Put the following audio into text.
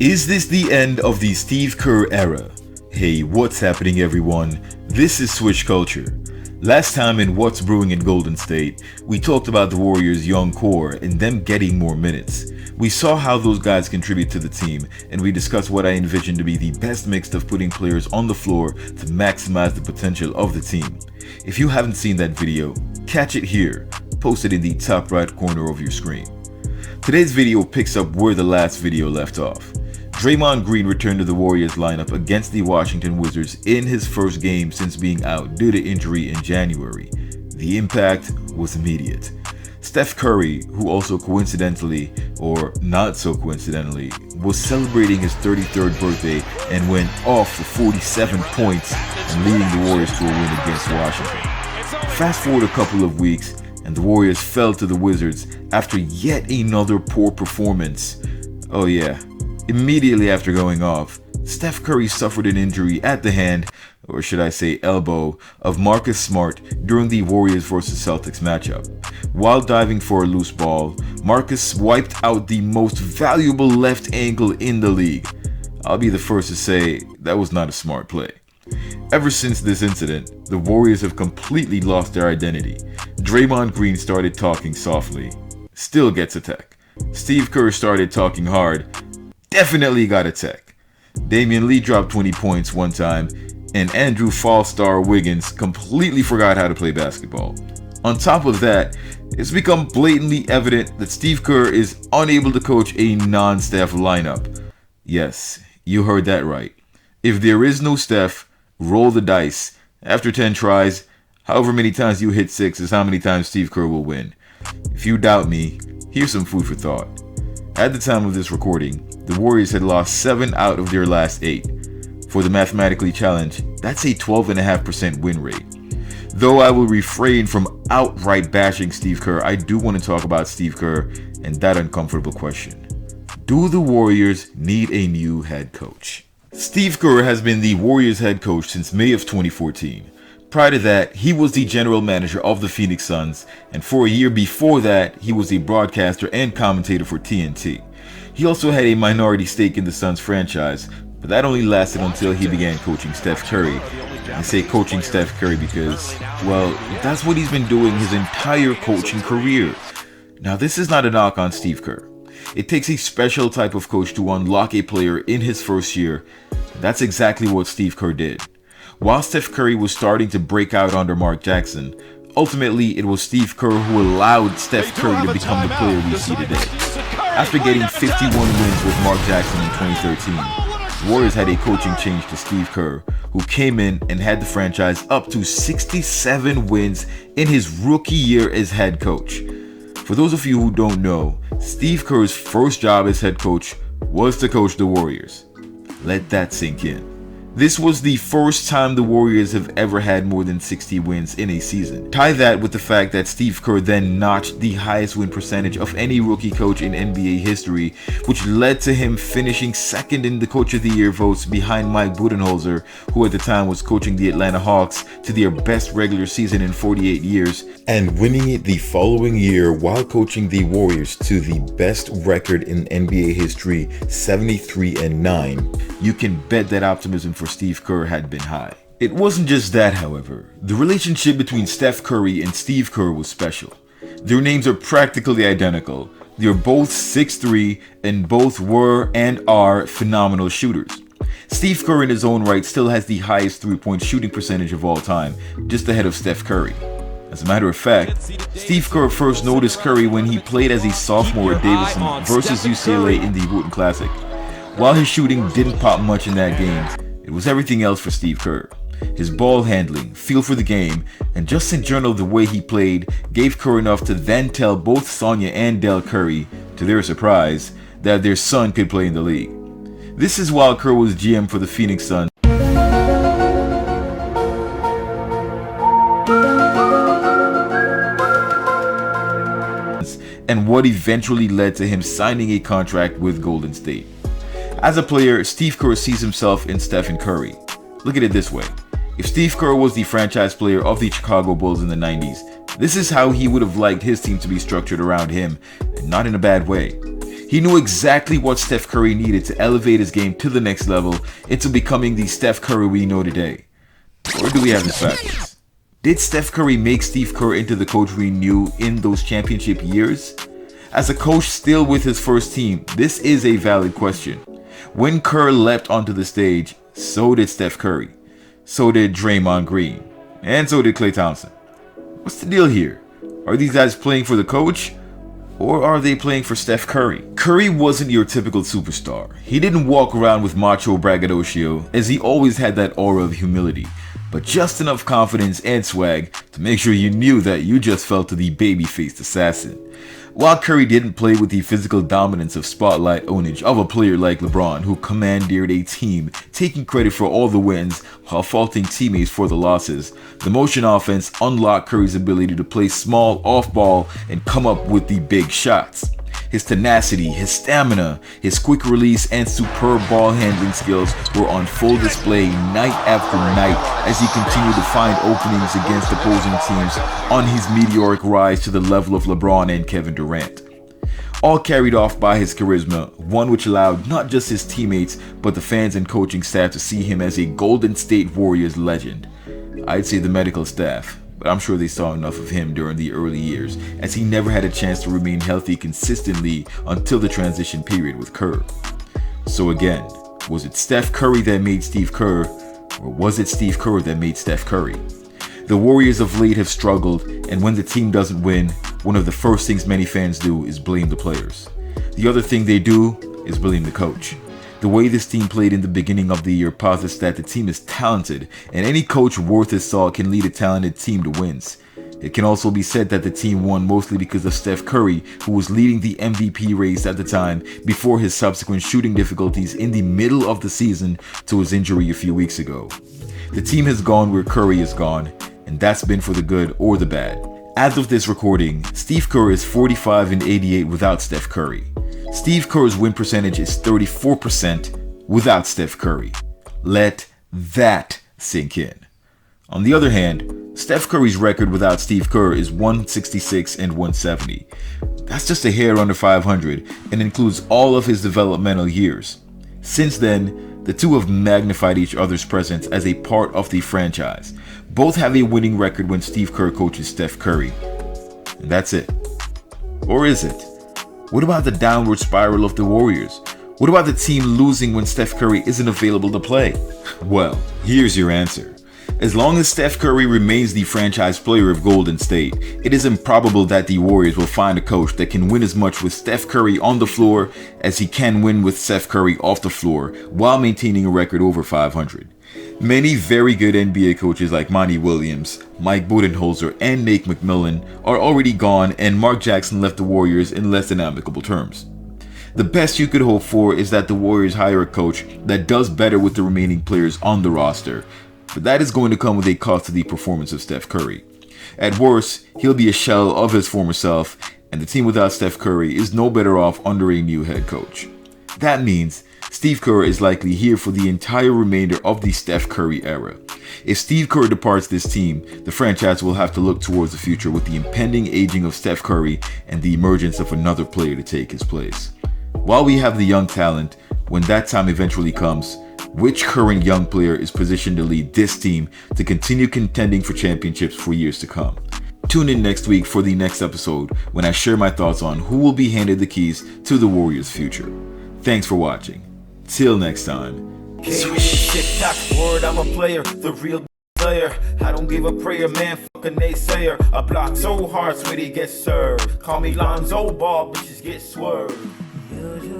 Is this the end of the Steve Kerr era? Hey, what's happening everyone? This is Switch Culture. Last time in What's Brewing in Golden State, we talked about the Warriors' young core and them getting more minutes. We saw how those guys contribute to the team, and we discussed what I envision to be the best mix of putting players on the floor to maximize the potential of the team. If you haven't seen that video, catch it here, posted in the top right corner of your screen. Today's video picks up where the last video left off. Draymond Green returned to the Warriors lineup against the Washington Wizards in his first game since being out due to injury in January. The impact was immediate. Steph Curry, who also coincidentally, or not so coincidentally, was celebrating his 33rd birthday and went off for 47 points and leading the Warriors to a win against Washington. Fast forward a couple of weeks and the Warriors fell to the Wizards after yet another poor performance. Oh yeah. Immediately after going off, Steph Curry suffered an injury at the hand, or should I say elbow, of Marcus Smart during the Warriors vs Celtics matchup. While diving for a loose ball, Marcus wiped out the most valuable left ankle in the league. I'll be the first to say that was not a smart play. Ever since this incident, the Warriors have completely lost their identity. Draymond Green started talking softly, still gets a tech. Steve Kerr started talking hard, definitely got a tech. Damian Lee dropped 20 points one time, and Andrew Fall-Star Wiggins completely forgot how to play basketball. On top of that, it's become blatantly evident that Steve Kerr is unable to coach a non-Steph lineup. Yes, you heard that right. If there is no Steph, roll the dice. After 10 tries, however many times you hit 6 is how many times Steve Kerr will win. If you doubt me, here's some food for thought. At the time of this recording, the Warriors had lost 7 out of their last 8. For the mathematically challenged, that's a 12.5% win rate. Though I will refrain from outright bashing Steve Kerr, I do want to talk about Steve Kerr and that uncomfortable question. Do the Warriors need a new head coach? Steve Kerr has been the Warriors head coach since May of 2014. Prior to that, he was the general manager of the Phoenix Suns, and for a year before that, he was a broadcaster and commentator for TNT. He also had a minority stake in the Suns franchise, but that only lasted until he began coaching Steph Curry. I say coaching Steph Curry because, well, that's what he's been doing his entire coaching career. Now, this is not a knock on Steve Kerr. It takes a special type of coach to unlock a player in his first year. That's exactly what Steve Kerr did. While Steph Curry was starting to break out under Mark Jackson, ultimately it was Steve Kerr who allowed Steph Curry to become the player we see today. After getting 51 wins with Mark Jackson in 2013, the Warriors had a coaching change to Steve Kerr, who came in and had the franchise up to 67 wins in his rookie year as head coach. For those of you who don't know, Steve Kerr's first job as head coach was to coach the Warriors. Let that sink in. This was the first time the Warriors have ever had more than 60 wins in a season. Tie that with the fact that Steve Kerr then notched the highest win percentage of any rookie coach in NBA history, which led to him finishing second in the Coach of the Year votes behind Mike Budenholzer, who at the time was coaching the Atlanta Hawks to their best regular season in 48 years, and winning it the following year while coaching the Warriors to the best record in NBA history, 73-9. You can bet that optimism for Steve Kerr had been high. It wasn't just that, however. The relationship between Steph Curry and Steve Kerr was special. Their names are practically identical. They're both 6'3", and both were and are phenomenal shooters. Steve Kerr in his own right still has the highest three-point shooting percentage of all time, just ahead of Steph Curry. As a matter of fact, Steve Kerr first noticed Curry when he played as a sophomore at Davidson versus UCLA in the Wooten Classic. While his shooting didn't pop much in that game, it was everything else for Steve Kerr. His ball handling, feel for the game, and just in general the way he played gave Kerr enough to then tell both Sonya and Del Curry, to their surprise, that their son could play in the league. This is while Kerr was GM for the Phoenix Suns. And what eventually led to him signing a contract with Golden State. As a player, Steve Kerr sees himself in Steph and Curry. Look at it this way. If Steve Kerr was the franchise player of the Chicago Bulls in the 90s, this is how he would have liked his team to be structured around him, and not in a bad way. He knew exactly what Steph Curry needed to elevate his game to the next level into becoming the Steph Curry we know today. Or do we have this backwards? Did Steph Curry make Steve Kerr into the coach we knew in those championship years? As a coach still with his first team, this is a valid question. When Kerr leapt onto the stage, so did Steph Curry. So did Draymond Green. And so did Klay Thompson. What's the deal here? Are these guys playing for the coach? Or are they playing for Steph Curry? Curry wasn't your typical superstar. He didn't walk around with macho braggadocio, as he always had that aura of humility, but just enough confidence and swag to make sure you knew that you just fell to the baby-faced assassin. While Curry didn't play with the physical dominance of spotlight ownage of a player like LeBron, who commandeered a team, taking credit for all the wins while faulting teammates for the losses, the motion offense unlocked Curry's ability to play small off-ball and come up with the big shots. His tenacity, his stamina, his quick release, and superb ball handling skills were on full display night after night as he continued to find openings against opposing teams on his meteoric rise to the level of LeBron and Kevin Durant. All carried off by his charisma, one which allowed not just his teammates but the fans and coaching staff to see him as a Golden State Warriors legend. I'd say the medical staff, but I'm sure they saw enough of him during the early years, as he never had a chance to remain healthy consistently until the transition period with Kerr. So again, was it Steph Curry that made Steve Kerr, or was it Steve Kerr that made Steph Curry? The Warriors of late have struggled, and when the team doesn't win, one of the first things many fans do is blame the players. The other thing they do is blame the coach. The way this team played in the beginning of the year posits that the team is talented, and any coach worth his salt can lead a talented team to wins. It can also be said that the team won mostly because of Steph Curry, who was leading the MVP race at the time before his subsequent shooting difficulties in the middle of the season to his injury a few weeks ago. The team has gone where Curry has gone, and that's been for the good or the bad. As of this recording, Steve Kerr is 45-88 without Steph Curry. Steve Kerr's win percentage is 34% without Steph Curry. Let that sink in. On the other hand, Steph Curry's record without Steve Kerr is 166-170. That's just a hair under 500 and includes all of his developmental years. Since then, the two have magnified each other's presence as a part of the franchise. Both have a winning record when Steve Kerr coaches Steph Curry. And that's it. Or is it? What about the downward spiral of the Warriors? What about the team losing when Steph Curry isn't available to play? Well, here's your answer. As long as Steph Curry remains the franchise player of Golden State, it is improbable that the Warriors will find a coach that can win as much with Steph Curry on the floor as he can win with Steph Curry off the floor while maintaining a record over 500. Many very good NBA coaches like Monty Williams, Mike Budenholzer, and Nate McMillan are already gone, and Mark Jackson left the Warriors in less than amicable terms. The best you could hope for is that the Warriors hire a coach that does better with the remaining players on the roster, but that is going to come with a cost to the performance of Steph Curry. At worst, he'll be a shell of his former self, and the team without Steph Curry is no better off under a new head coach. That means Steve Kerr is likely here for the entire remainder of the Steph Curry era. If Steve Kerr departs this team, the franchise will have to look towards the future with the impending aging of Steph Curry and the emergence of another player to take his place. While we have the young talent, when that time eventually comes, which current young player is positioned to lead this team to continue contending for championships for years to come? Tune in next week for the next episode when I share my thoughts on who will be handed the keys to the Warriors' future. Thanks for watching. Till next time. TikTok word, I'm a player, the real player. I don't give a prayer, man, fuck a naysayer. I block so hard, sweetie get served. Call me Lonzo Ball, bitches get swerved. Usually